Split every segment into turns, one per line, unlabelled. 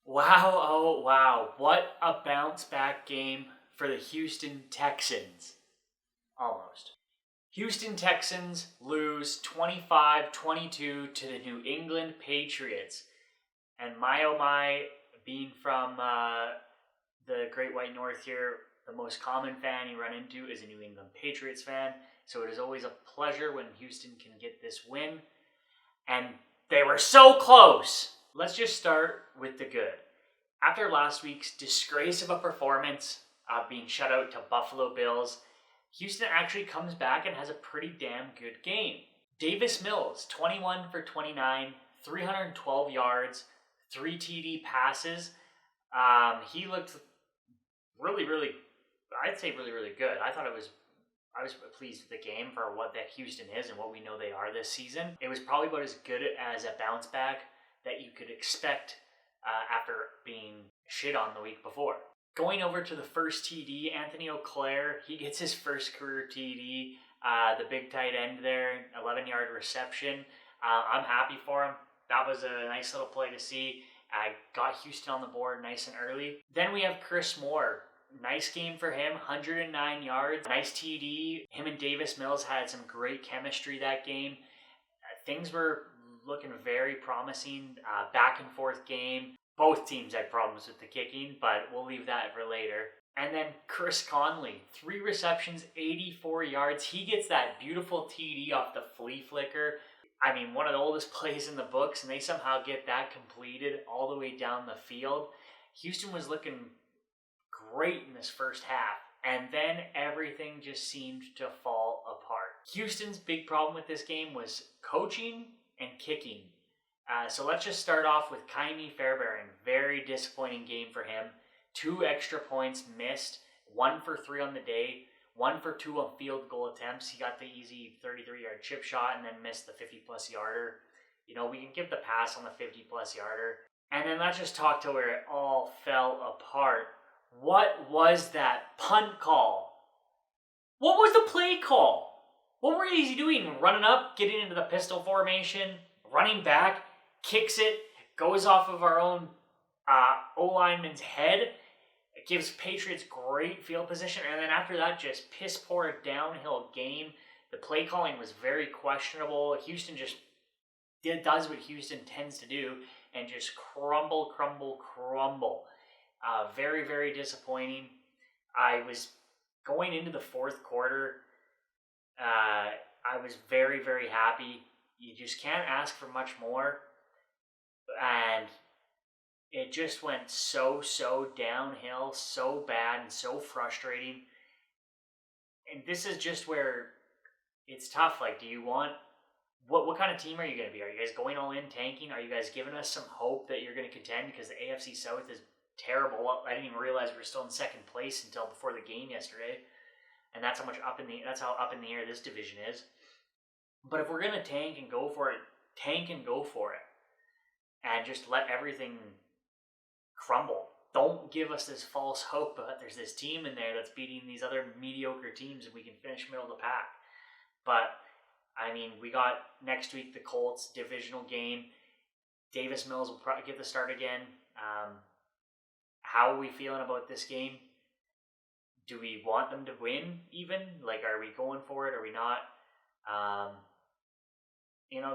Wow, oh wow, what a bounce back game for the Houston Texans. Almost. Houston Texans lose 25-22 to the New England Patriots. And my oh my, being from the Great White North here, the most common fan you run into is a New England Patriots fan. So it is always a pleasure when Houston can get this win. And they were so close. Let's just start with the good. After last week's disgrace of a performance, being shut out to Buffalo Bills, Houston actually comes back and has a pretty damn good game. Davis Mills, 21 for 29, 312 yards, 3 TD passes. He looked really good. I was pleased with the game for what that Houston is and what we know they are this season. It was probably about as good as a bounce back that you could expect after being shit on the week before. Going over to the first TD, Anthony Auclair, he gets his first career TD. The big tight end there, 11-yard reception. I'm happy for him. That was a nice little play to see. Got Houston on the board nice and early. Then we have Chris Moore. Nice game for him, 109 yards, nice TD. Him and Davis Mills had some great chemistry that game. Things were looking very promising, back and forth game. Both teams had problems with the kicking, but we'll leave that for later. And then Chris Conley, 3 receptions, 84 yards. He gets that beautiful TD off the flea flicker. I mean, one of the oldest plays in the books, and they somehow get that completed all the way down the field. Houston was looking great in this first half, and then everything just seemed to fall apart. Houston's big problem with this game was coaching and kicking. So let's just start off with Kaimi Fairbairn. Very disappointing game for him. 2 extra points missed, 1 for 3 on the day, 1 for 2 on field goal attempts. He got the easy 33-yard chip shot and then missed the 50-plus yarder. You know, we can give the pass on the 50-plus yarder. And then let's just talk to where it all fell apart. What was that punt call? What was the play call? What were he doing? Running up, getting into the pistol formation, running back, kicks it, goes off of our own O-lineman's head. It gives Patriots great field position, and then after that, just piss poor downhill game. The play calling was very questionable. Houston just does what Houston tends to do, and just crumble. Very, very disappointing. I was going into the fourth quarter. I was very, very happy. You just can't ask for much more. And it just went so downhill, so bad and so frustrating. And this is just where it's tough. Like, do you want... What kind of team are you going to be? Are you guys going all in tanking? Are you guys giving us some hope that you're going to contend? Because the AFC South is terrible. I didn't even realize we were still in second place until before the game yesterday. And that's how up in the air this division is. But if we're going to tank and go for it, tank and go for it. And just let everything crumble. Don't give us this false hope that there's this team in there that's beating these other mediocre teams and we can finish middle of the pack. But, I mean, we got next week the Colts divisional game. Davis Mills will probably get the start again. How are we feeling about this game? Do we want them to win even? Like, are we going for it? Are we not?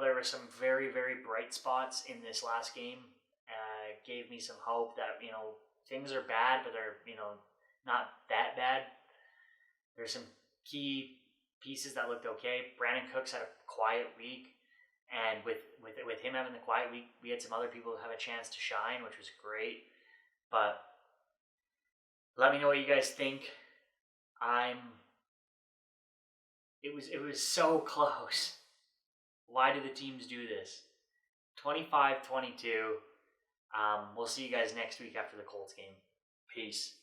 There were some very, very bright spots in this last game. Gave me some hope that, things are bad, but they're, not that bad. There's some key pieces that looked okay. Brandon Cooks had a quiet week. And with him having the quiet week, we had some other people who have a chance to shine, which was great. But let me know what you guys think. It was so close. Why do the teams do this? 25-22. We'll see you guys next week after the Colts game. Peace.